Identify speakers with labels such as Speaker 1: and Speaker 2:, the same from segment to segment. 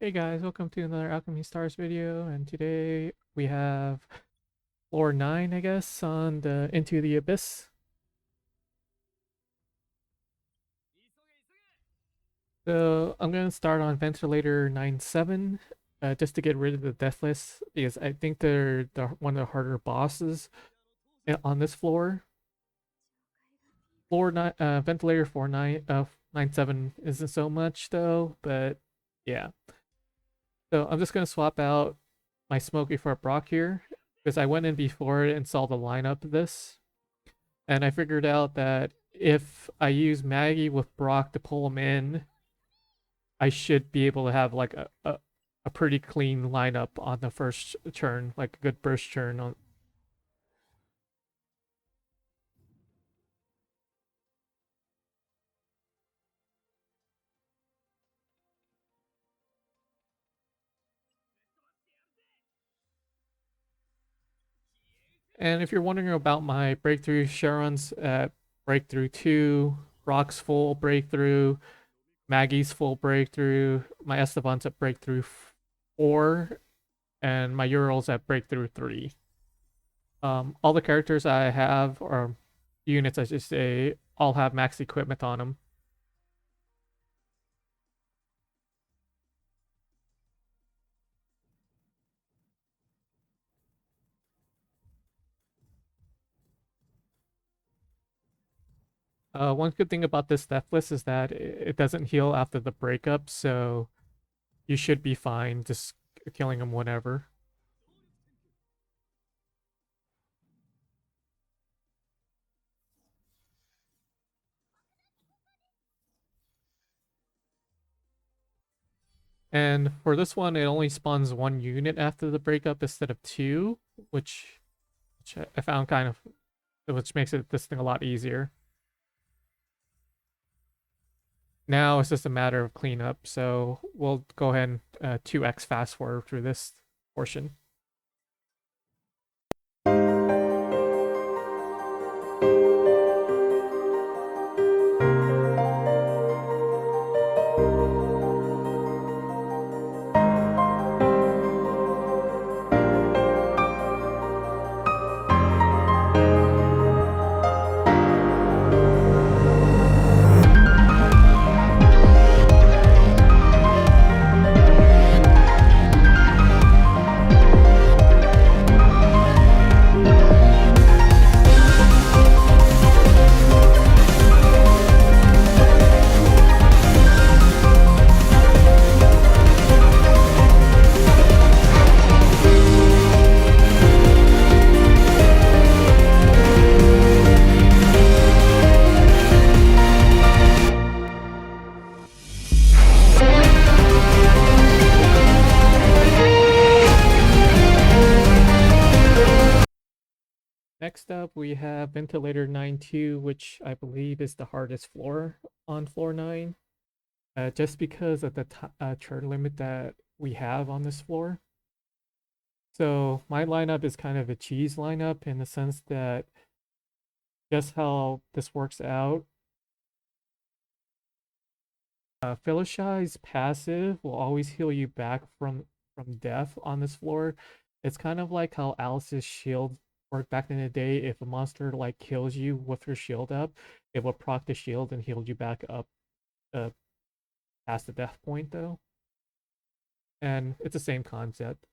Speaker 1: Hey guys, welcome to another Alchemy Stars video, and today we have floor 9, I guess, on the Into the Abyss. So I'm going to start on Ventilator 9-7, just to get rid of the death list, because I think they're one of the harder bosses on this floor. Floor 9, Ventilator 9-7 isn't so much though, but yeah. So I'm just going to swap out my Smoky for Brock here, because I went in before and saw the lineup of this. And I figured out that if I use Maggie with Brock to pull him in, I should be able to have like a pretty clean lineup on the first turn, like a good burst turn on. And if you're wondering about my breakthrough Sharon's at breakthrough 2, Brock's full breakthrough, Maggie's full breakthrough, my Esteban's at breakthrough 4, and my Ural's at breakthrough 3. All the characters I have, or units I should say, all have max equipment on them. One good thing about this death list is that it doesn't heal after the breakup, so you should be fine just killing him whenever. And for this one, it only spawns one unit after the breakup instead of two, which I found kind of, which makes this thing a lot easier. Now it's just a matter of cleanup, so we'll go ahead and 2x fast forward through this portion. Next up, we have Ventilator 9-2, which I believe is the hardest floor on floor 9, just because of the turn limit that we have on this floor. So my lineup is kind of a cheese lineup in the sense that just how this works out. Felishai's passive will always heal you back from death on this floor. It's kind of like how Alice's shield worked back in the day. If a monster like kills you with her shield up, it will proc the shield and heal you back up uh, past the death point though. And it's the same concept.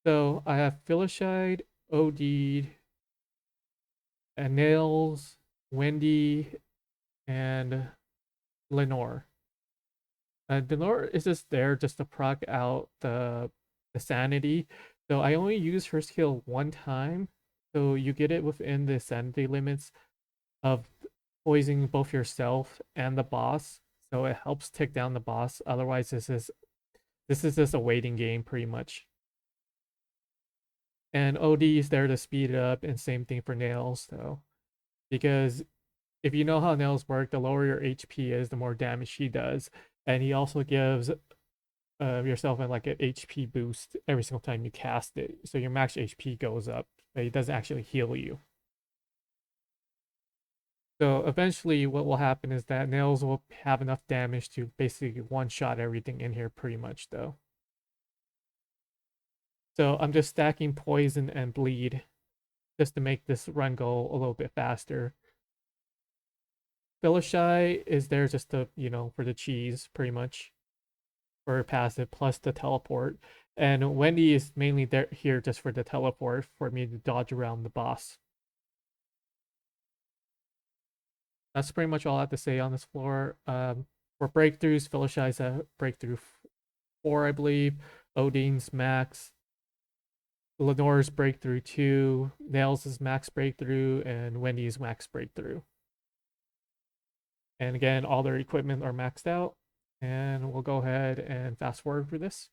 Speaker 1: So I have Felishide, OD'd, and Nails, Wendy, and Lenore. Lenore is just there just to proc out the sanity. So I only use her skill one time. So you get it within the sanity limits of poisoning both yourself and the boss. So it helps tick down the boss. Otherwise, this is just a waiting game pretty much. And OD is there to speed it up, and same thing for Nails though. Because if you know how Nails work, the lower your HP is, the more damage he does. And he also gives yourself like an HP boost every single time you cast it. So your max HP goes up, but it doesn't actually heal you. So eventually what will happen is that Nails will have enough damage to basically one-shot everything in here pretty much though. So I'm just stacking poison and bleed just to make this run go a little bit faster. Philoshy is there just to, for the cheese, pretty much, for passive, plus the teleport. And Wendy is mainly there here just for the teleport, for me to dodge around the boss. That's pretty much all I have to say on this floor. For breakthroughs, Philoshy's at breakthrough 4, I believe. Odine's max. Lenore's breakthrough 2. Nails' max breakthrough, and Wendy's max breakthrough. And again, all their equipment are maxed out. And we'll go ahead and fast forward through this.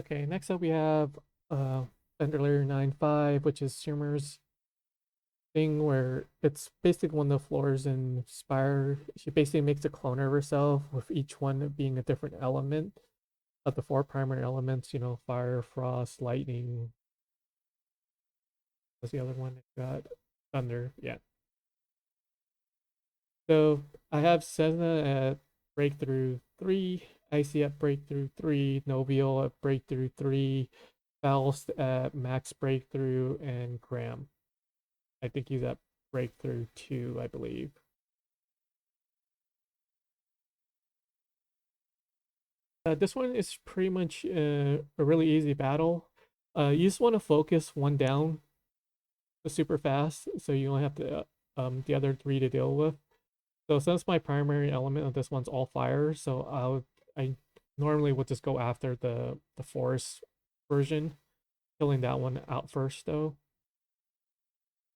Speaker 1: Okay, next up we have Fender Layer 9.5, which is Sumer's thing where it's basically one of the floors in Spire. She basically makes a clone of herself with each one being a different element of the four primary elements, you know, fire, frost, lightning. What's the other one? It got thunder. Yeah. So I have Senna at breakthrough 3, Icy at breakthrough 3, Nobiel at breakthrough 3, Faust at max breakthrough, and Graham. I think he's at breakthrough 2, I believe. This one is pretty much a really easy battle. You just want to focus one down super fast, so you don't have the other three to deal with. So since my primary element of this one's all fire, so I normally would just go after the forest version, killing that one out first though.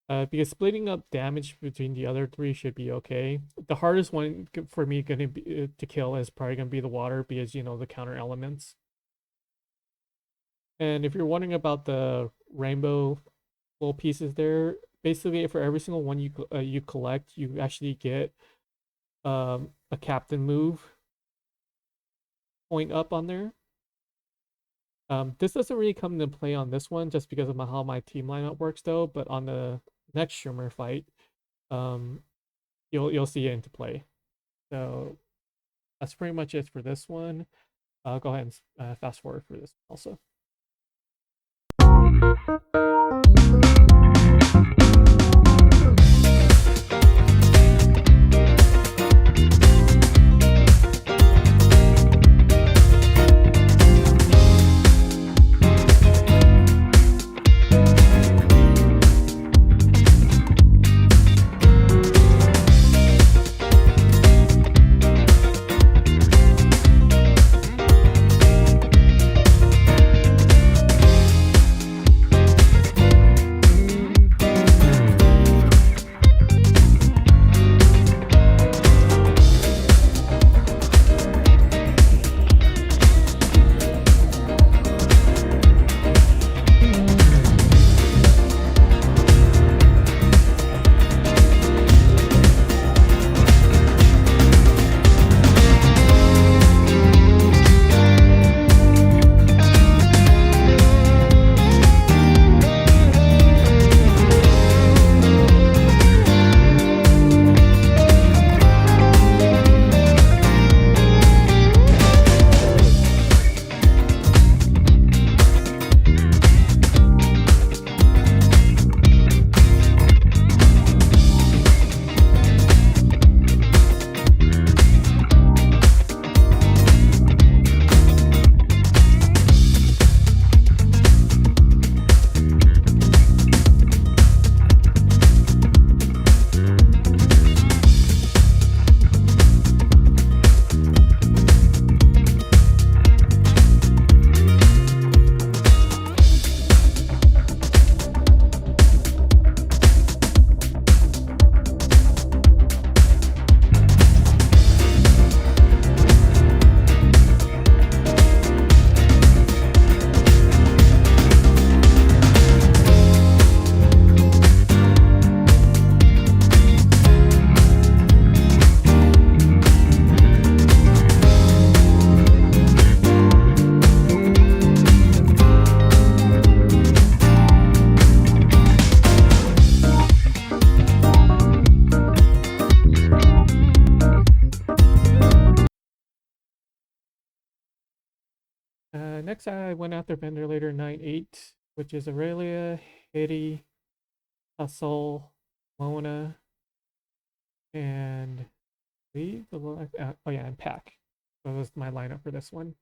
Speaker 1: Because splitting up damage between the other three should be okay. The hardest one for me gonna be to kill is probably gonna be the water because you know the counter elements. And if you're wondering about the rainbow little pieces there, basically for every single one you collect, you actually get a captain move point up on there. This doesn't really come into play on this one just because of how my team lineup works though, but on the next Shimmer fight, um, you'll see it into play. So that's pretty much it for this one. I'll go ahead and fast forward for this also. Next, I went after Vendor 9-8, which is Aurelia, Hitty, Hustle, Mona, and leave the oh yeah, and Pack. So that was my lineup for this one.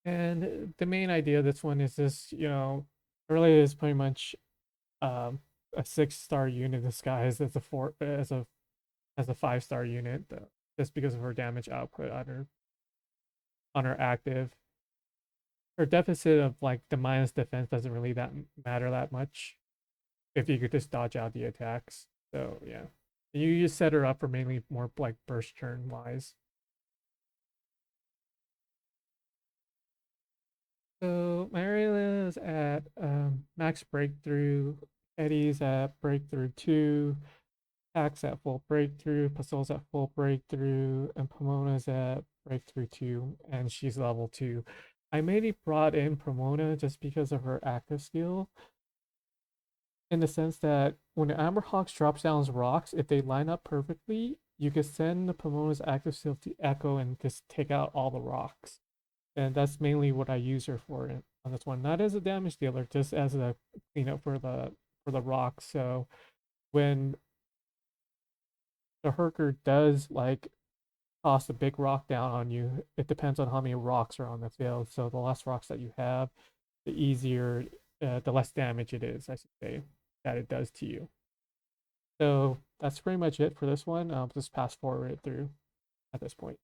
Speaker 1: And the main idea of this one is this, you know, Aurelia is pretty much um, a 6-star unit disguised as a 5-star unit, just because of her damage output on her active. Her deficit of like the minus defense doesn't really that matter that much if you could just dodge out the attacks. So yeah, you just set her up for mainly more like burst turn wise. So Mariela's at max breakthrough, Eddie's at breakthrough 2, Tax at full breakthrough, Pasol's at full breakthrough, and Pomona's at breakthrough 2, and she's level 2. I mainly brought in Pomona just because of her active skill, in the sense that when the Amberhawks drops down rocks, if they line up perfectly, you can send the Pomona's active skill to Echo and just take out all the rocks. And that's mainly what I use her for on this one. Not as a damage dealer, just as a cleanup for the rocks. So when the Herker does like toss a big rock down on you, it depends on how many rocks are on the field. So the less rocks that you have, the easier, the less damage it is, I should say, that it does to you. So that's pretty much it for this one. I'll just pass forward through at this point.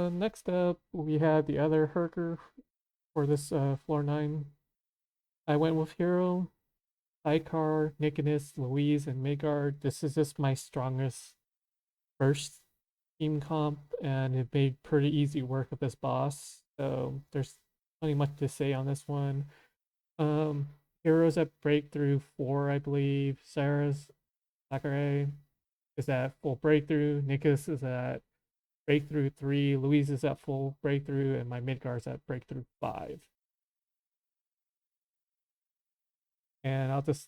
Speaker 1: Next up, we had the other Herker for this floor 9. I went with Hero, Sidecar, Nicholas, Louise, and Midgard. This is just my strongest first team comp, and it made pretty easy work of this boss. So there's plenty much to say on this one. Heroes at breakthrough 4, I believe. Sarah's Sakurai is at full breakthrough. Nicholas is at breakthrough 3. Louise is at full breakthrough, and my Midgard's at breakthrough 5. And I'll just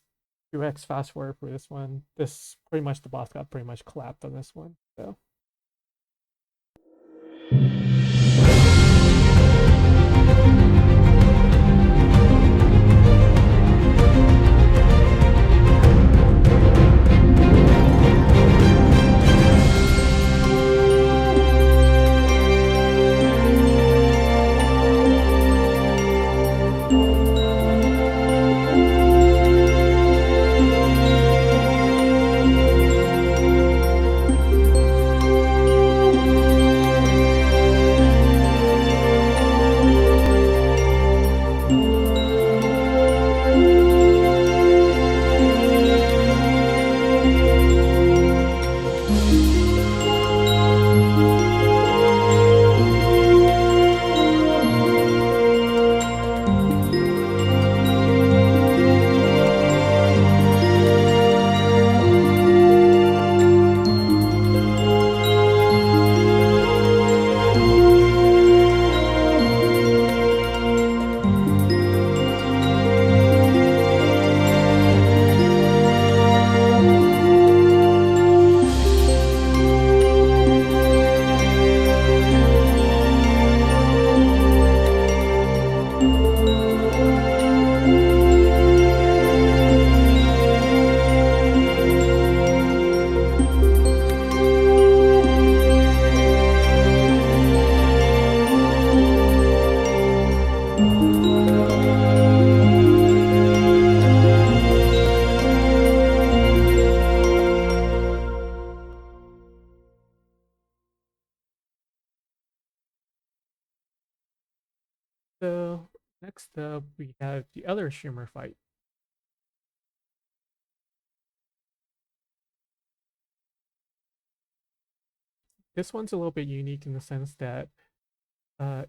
Speaker 1: 2x fast forward for this one. This pretty much the boss got pretty much clapped on this one. So So next up, we have the other Shimmer fight. This one's a little bit unique in the sense that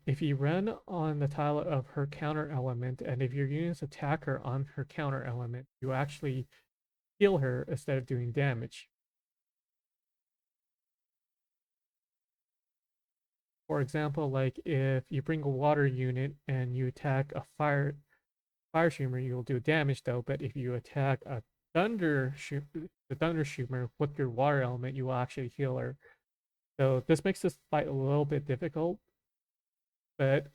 Speaker 1: if you run on the tile of her counter element, and if your units attack her on her counter element, you actually heal her instead of doing damage. For example, like if you bring a water unit and you attack a fire shimmer, you'll do damage though. But if you attack a the thunder shimmer with your water element, you will actually heal her. So this makes this fight a little bit difficult. But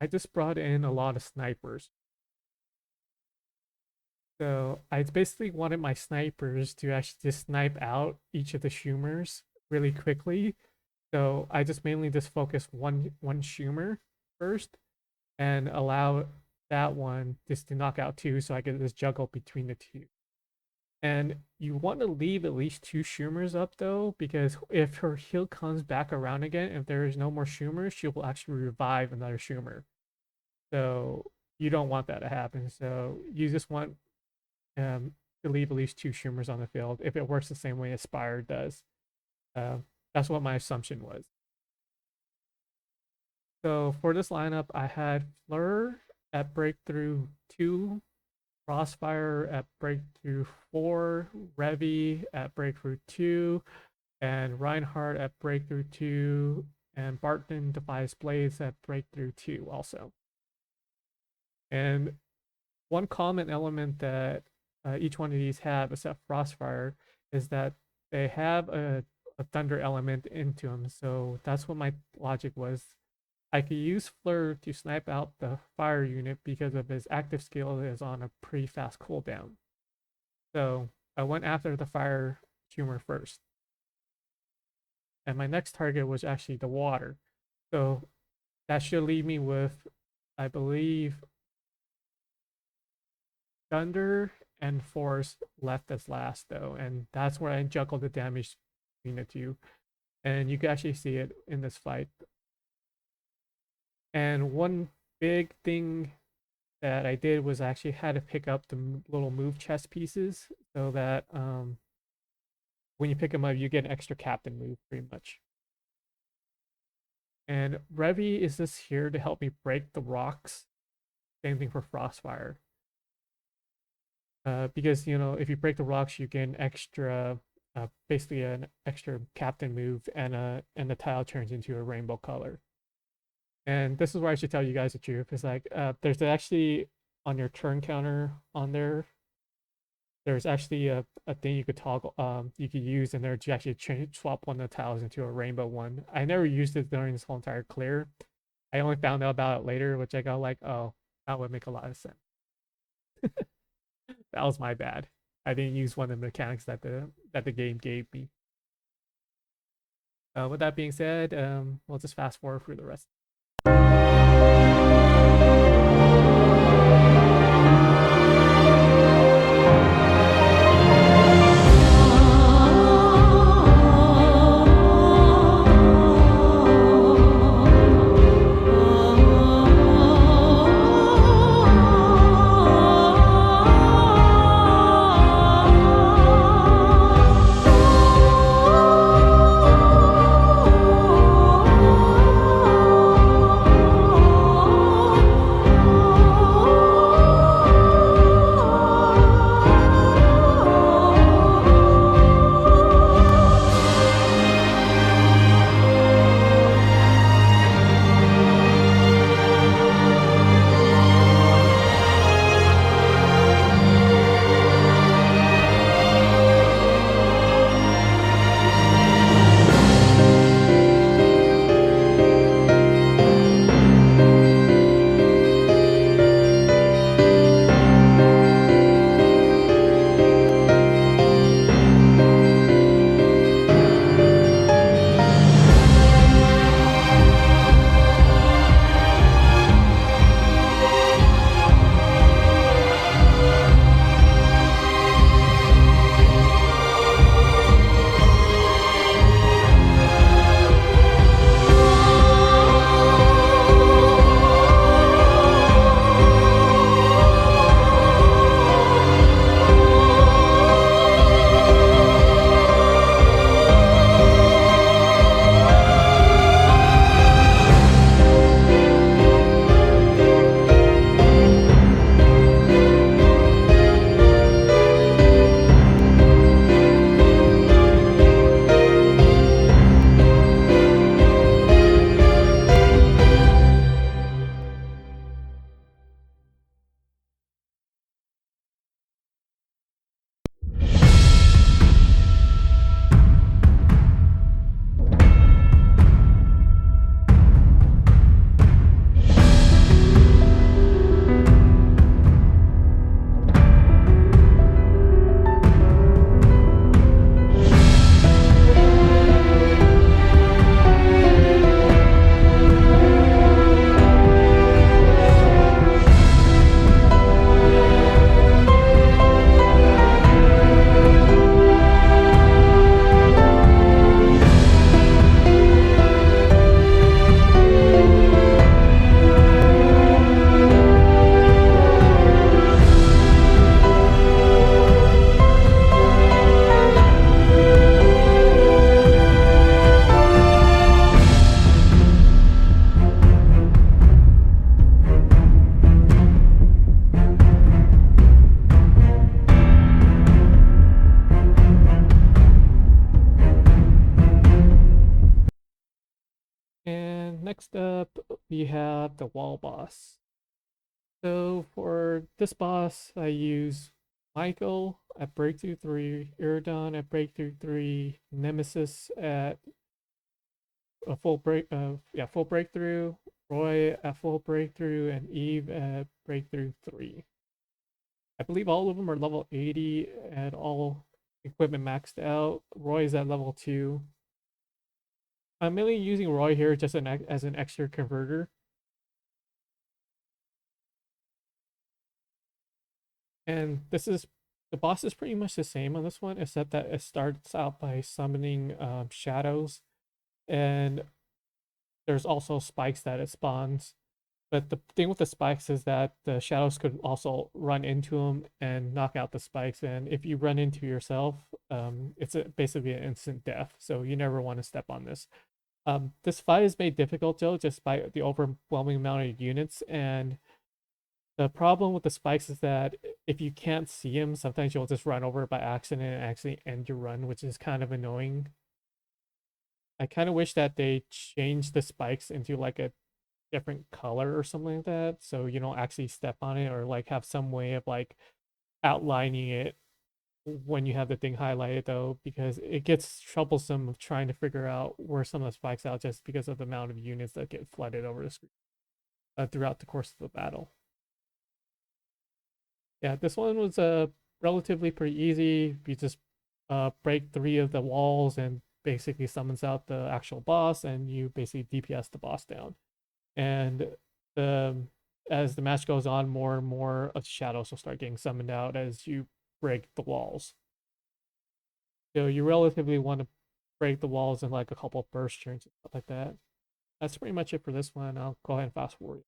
Speaker 1: I just brought in a lot of snipers. So I basically wanted my snipers to actually just snipe out each of the Schumers really quickly. So I just mainly just focus one Schumer first and allow that one just to knock out two so I can just juggle between the two. And you want to leave at least two Schumers up though, because if her heal comes back around again, if there is no more Schumers, she will actually revive another Schumer. So you don't want that to happen. So you just want to leave at least two Schumers on the field if it works the same way Aspire does. Uh, that's what my assumption was. So for this lineup, I had Fleur at breakthrough 2, Crossfire at breakthrough 4, Revy at breakthrough 2, and Reinhardt at breakthrough 2, and Barton Defies Blades at breakthrough 2 also. And one common element that each one of these have, except Frostfire, is that they have a thunder element into them. So that's what my logic was. I could use Fleur to snipe out the fire unit because of his active skill is on a pretty fast cooldown. So I went after the fire humor first. And my next target was actually the water. So that should leave me with, I believe, Thunder and Force left as last though. And that's where I juggled the damage between the two. And you can actually see it in this fight. And one big thing that I did was I actually had to pick up the little move chest pieces so that when you pick them up, you get an extra captain move pretty much. And Revy is just here to help me break the rocks. Same thing for Frostfire. Because, you know, if you break the rocks, you get an extra, basically an extra captain move, and the tile turns into a rainbow color. And this is where I should tell you guys the truth. It's like there's actually on your turn counter on there. There's actually a thing you could toggle, you could use in there to actually swap one of the tiles into a rainbow one. I never used it during this whole entire clear. I only found out about it later, which I got like, oh, that would make a lot of sense. That was my bad. I didn't use one of the mechanics that the game gave me. With that being said, we'll just fast forward through the rest. Next up, we have the wall boss. So for this boss, I use Michael at Breakthrough 3, Iridon at Breakthrough 3, Nemesis at a full breakthrough, Roy at full breakthrough, and Eve at breakthrough 3. I believe all of them are level 80 and all equipment maxed out. Roy's at level 2. I'm mainly using Roy here just as an extra converter. And the boss is pretty much the same on this one, except that it starts out by summoning shadows, and there's also spikes that it spawns. But the thing with the spikes is that the shadows could also run into them and knock out the spikes. And if you run into yourself, it's basically an instant death. So you never want to step on this. This fight is made difficult though, just by the overwhelming amount of units. And the problem with the spikes is that if you can't see them, sometimes you'll just run over it by accident and actually end your run, which is kind of annoying. I kind of wish that they changed the spikes into like a different color or something like that, so you don't actually step on it, or like have some way of like outlining it when you have the thing highlighted though, because it gets troublesome of trying to figure out where some of the spikes out just because of the amount of units that get flooded over the screen throughout the course of the battle. Yeah, this one was relatively pretty easy. You just break 3 of the walls and basically summons out the actual boss, and you basically DPS the boss down. And the as the match goes on, more and more of shadows will start getting summoned out as you break the walls. So you relatively want to break the walls in like a couple of burst turns and stuff like that. That's pretty much it for this one. I'll go ahead and fast forward.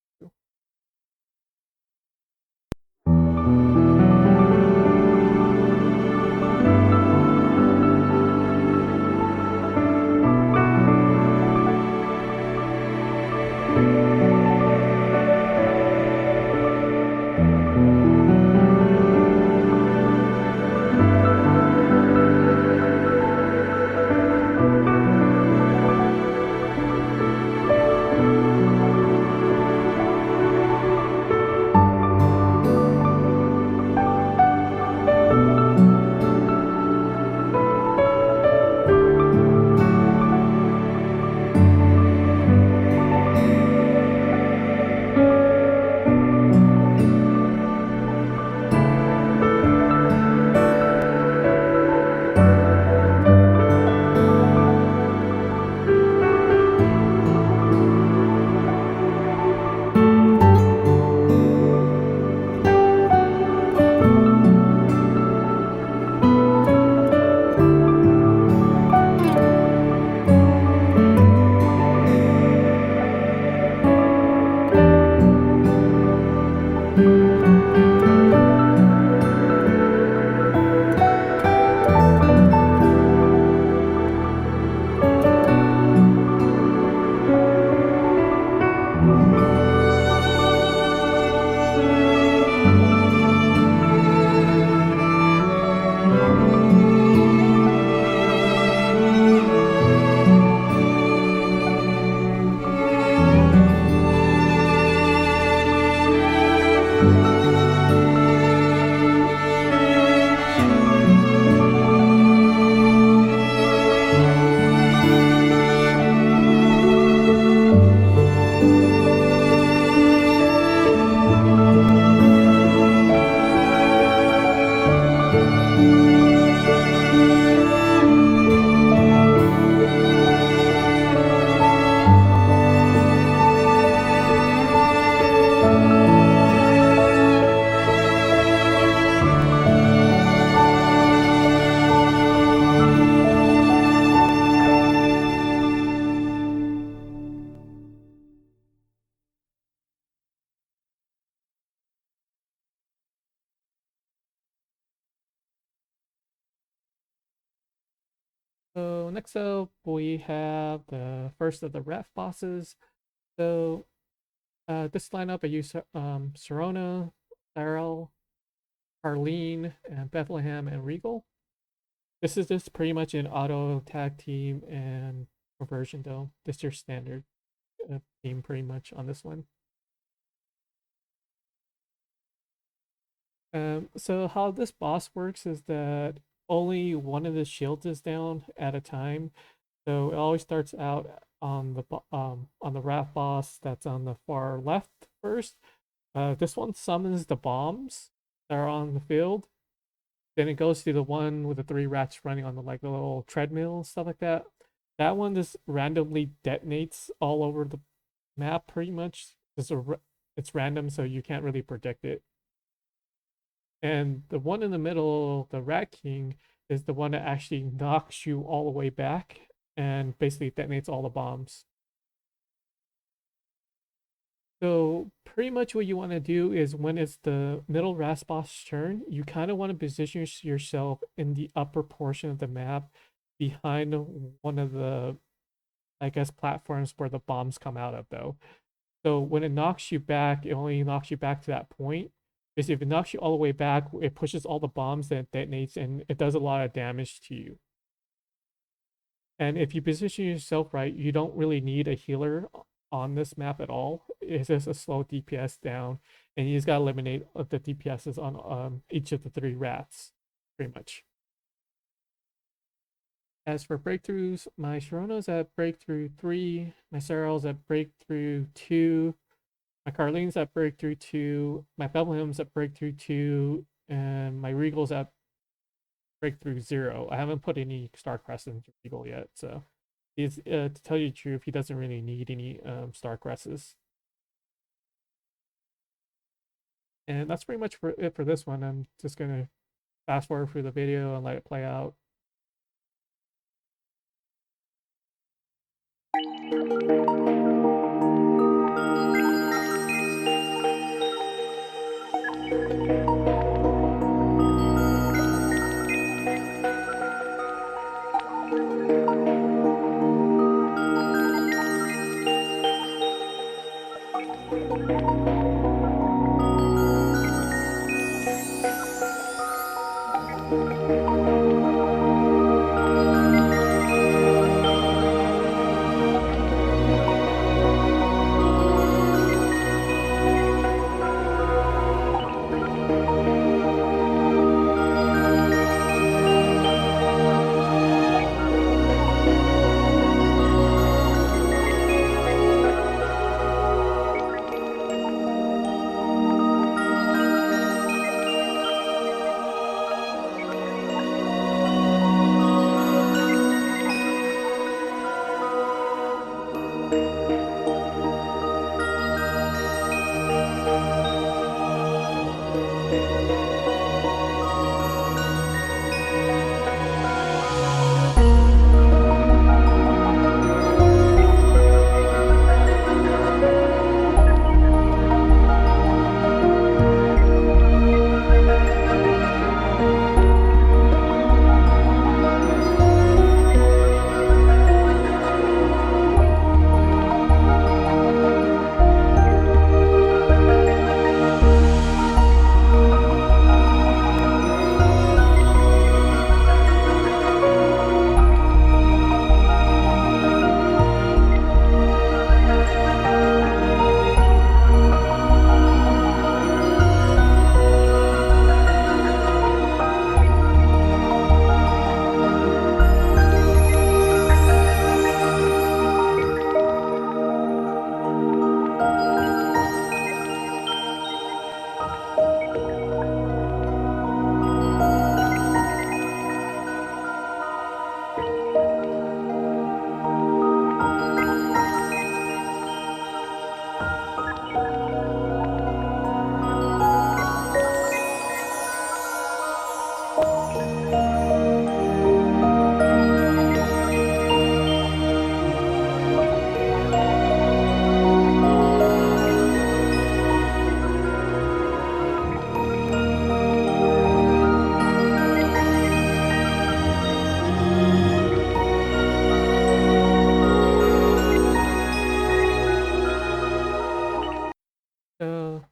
Speaker 1: So next up, we have the first of the ref bosses. So this lineup, I use Serona, Cyril, Arlene, and Bethlehem, and Regal. This is just pretty much an auto tag team and conversion though. This is your standard. team pretty much on this one. So how this boss works is that only one of the shields is down at a time. So it always starts out on the rat boss that's on the far left first. This one summons the bombs that are on the field. Then it goes to the one with the three rats running on the like the little treadmill and stuff like that. That one just randomly detonates all over the map pretty much. It's random, so you can't really predict it. And the one in the middle, the Rat King, is the one that actually knocks you all the way back and basically detonates all the bombs. So pretty much what you want to do is when it's the middle rat boss turn, you kind of want to position yourself in the upper portion of the map behind one of the, I guess, platforms where the bombs come out of though. So when it knocks you back, it only knocks you back to that point. Because if it knocks you all the way back, it pushes all the bombs that it detonates and it does a lot of damage to you. And if you position yourself right, you don't really need a healer on this map at all. It's just a slow DPS down, and you just gotta eliminate the DPSs on each of the three rats, pretty much. As for breakthroughs, my Sharona's at breakthrough 3, my Saryl's at breakthrough 2, my Carlene's at breakthrough 2, my Bethlehem's at breakthrough 2, and my Regal's at breakthrough 0. I haven't put any Star Crest into Regal yet, so he's to tell you the truth, he doesn't really need any Star Cresses. And that's pretty much it for this one. I'm just gonna fast forward through the video and let it play out.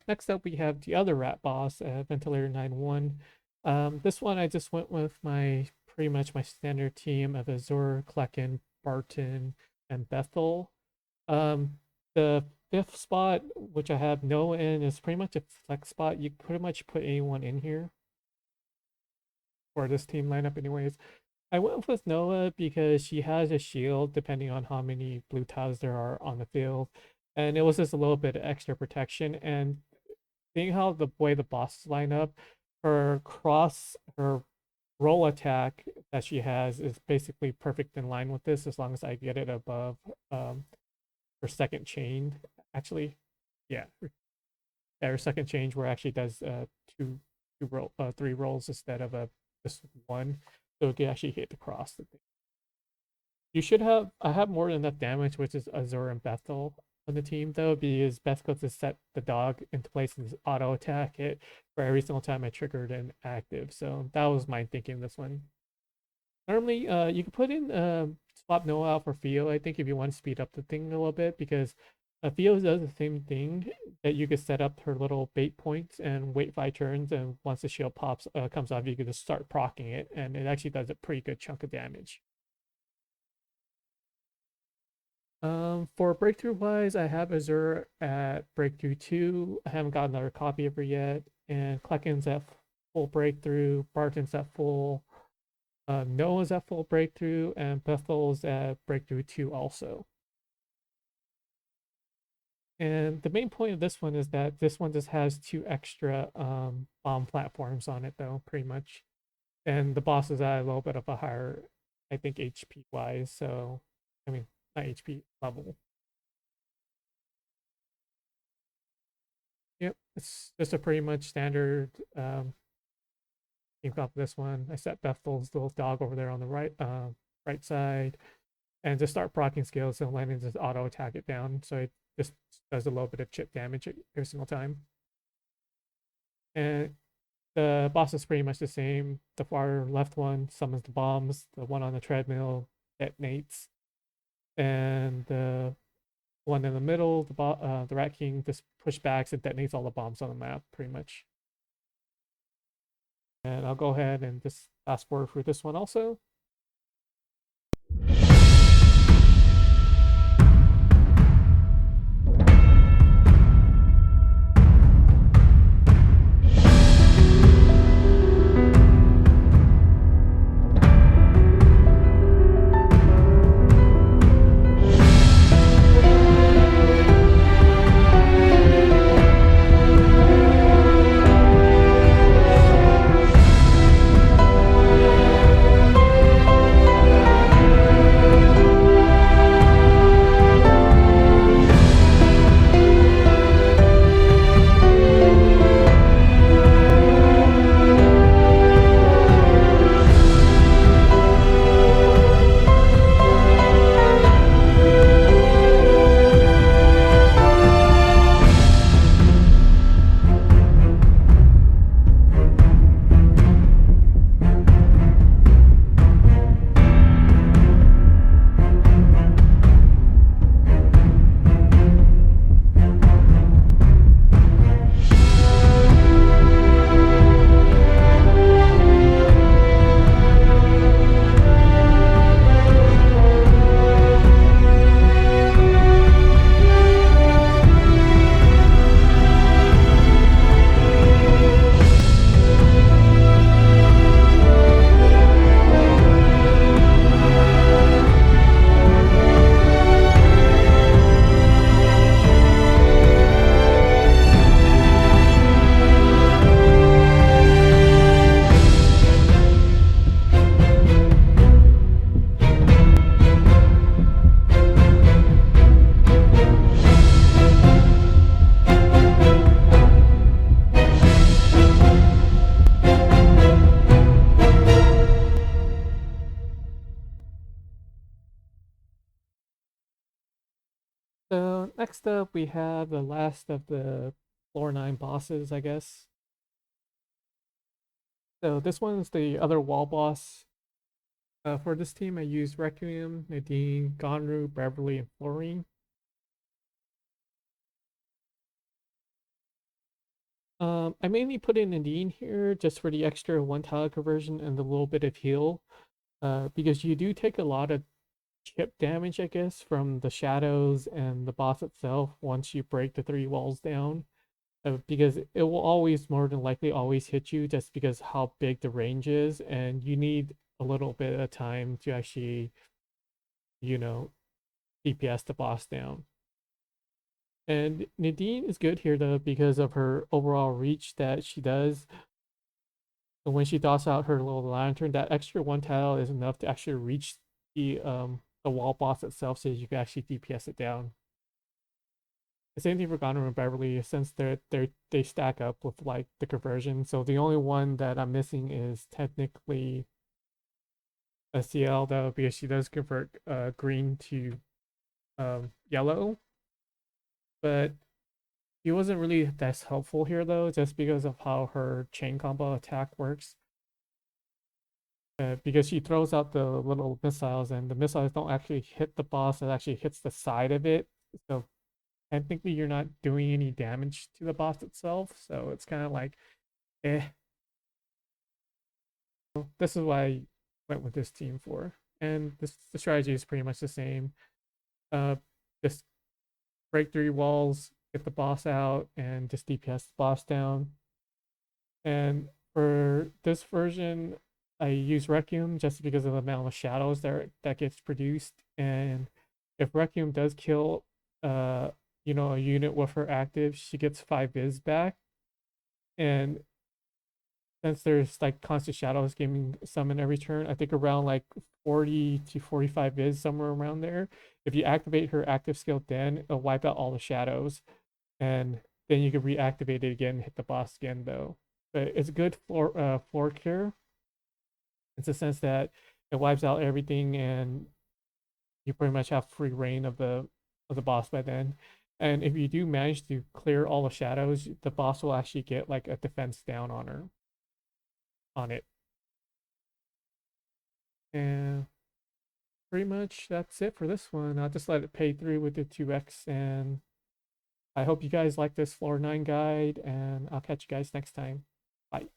Speaker 1: Next up, we have the other rat boss, Ventilator 9-1. This one I just went with my pretty much my standard team of Azur, Klecken, Barton, and Bethel. Um, The fifth spot, which I have Noah in, is pretty much a flex spot. You pretty much put anyone in here for this team lineup, anyways. I went with Noah because she has a shield depending on how many blue tiles there are on the field. And it was just a little bit of extra protection. And seeing how the way the bosses line up, her roll attack that she has is basically perfect in line with this as long as I get it above her second chain. Actually, yeah, her second change where it actually does three rolls instead of just one, so it can actually hit across the thing. You should have I have more than enough damage, which is Azur and Bethel on the team though, because Bethel to set the dog into place and auto attack it for every single time I triggered an active. So that was my thinking this one. Normally, you can put in swap Noah out for Theo. I think if you want to speed up the thing a little bit, because Theo does the same thing that you could set up her little bait points and wait 5 turns, and once the shield pops comes off, you can just start proccing it, and it actually does a pretty good chunk of damage. For breakthrough wise, I have Azure at breakthrough 2. I haven't got another copy of her yet, and Klecken's at full breakthrough. Barton's at full. Noah's at full breakthrough, and Bethel's at breakthrough 2 also. And the main point of this one is that this one just has 2 extra bomb platforms on it, though, pretty much. And the boss is at a little bit of a higher, I think, HP wise. So, I mean, not HP level. Yep, it's just a pretty much standard team comp for this one. I set Bethel's little dog over there on the right side, and just start proccing skills, and landing just auto attack it down. So it just does a little bit of chip damage every single time. And the boss is pretty much the same. The far left one summons the bombs. The one on the treadmill detonates, and the one in the middle, the Rat King, just pushbacks and detonates all the bombs on the map, pretty much. And I'll go ahead and just fast forward through this one also. So next up, we have the last of the floor 9 bosses, I guess. So this one's the other wall boss. For this team, I used Requiem, Nadine, Gonru, Beverly, and Florine. I mainly put in Nadine here just for the extra 1 tile conversion and a little bit of heal. Because you do take a lot of chip damage, I guess, from the shadows and the boss itself once you break the 3 walls down. Because it will always more than likely always hit you just because how big the range is, and you need a little bit of time to actually, you know, DPS the boss down. And Nadine is good here though because of her overall reach that she does. And when she dots out her little lantern, that extra 1 tile is enough to actually reach the wall boss itself, so you can actually DPS it down. The same thing for Goner and Beverly, since they stack up with like the conversion. So the only one that I'm missing is technically a CL though, because she does convert green to yellow. But he wasn't really that helpful here though, just because of how her chain combo attack works. Because she throws out the little missiles, and the missiles don't actually hit the boss, it actually hits the side of it. So technically you're not doing any damage to the boss itself, so it's kind of like, eh. This is why I went with this team for. And the strategy is pretty much the same. Just break 3 walls, get the boss out, and just DPS the boss down. And for this version, I use Requiem just because of the amount of shadows that gets produced. And if Requiem does kill you know, a unit with her active, she gets 5 viz back. And since there's like constant shadows getting summoned every turn, I think around like 40 to 45 viz, somewhere around there. If you activate her active skill, then it'll wipe out all the shadows, and then you can reactivate it again, hit the boss again though. But it's good floor clear. It's a sense that it wipes out everything, and you pretty much have free reign of the boss by then. And if you do manage to clear all the shadows, the boss will actually get like a defense down on it. And pretty much that's it for this one. I'll just let it pay through with the 2x, and I hope you guys like this floor 9 guide, and I'll catch you guys next time. Bye.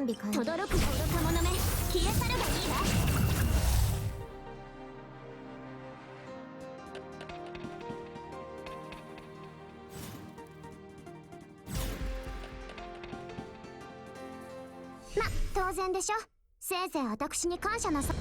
Speaker 2: 準備完了。轟く愚か者め、消え去るがいいわ。ま、当然でしょ。せいぜい私に感謝なさ。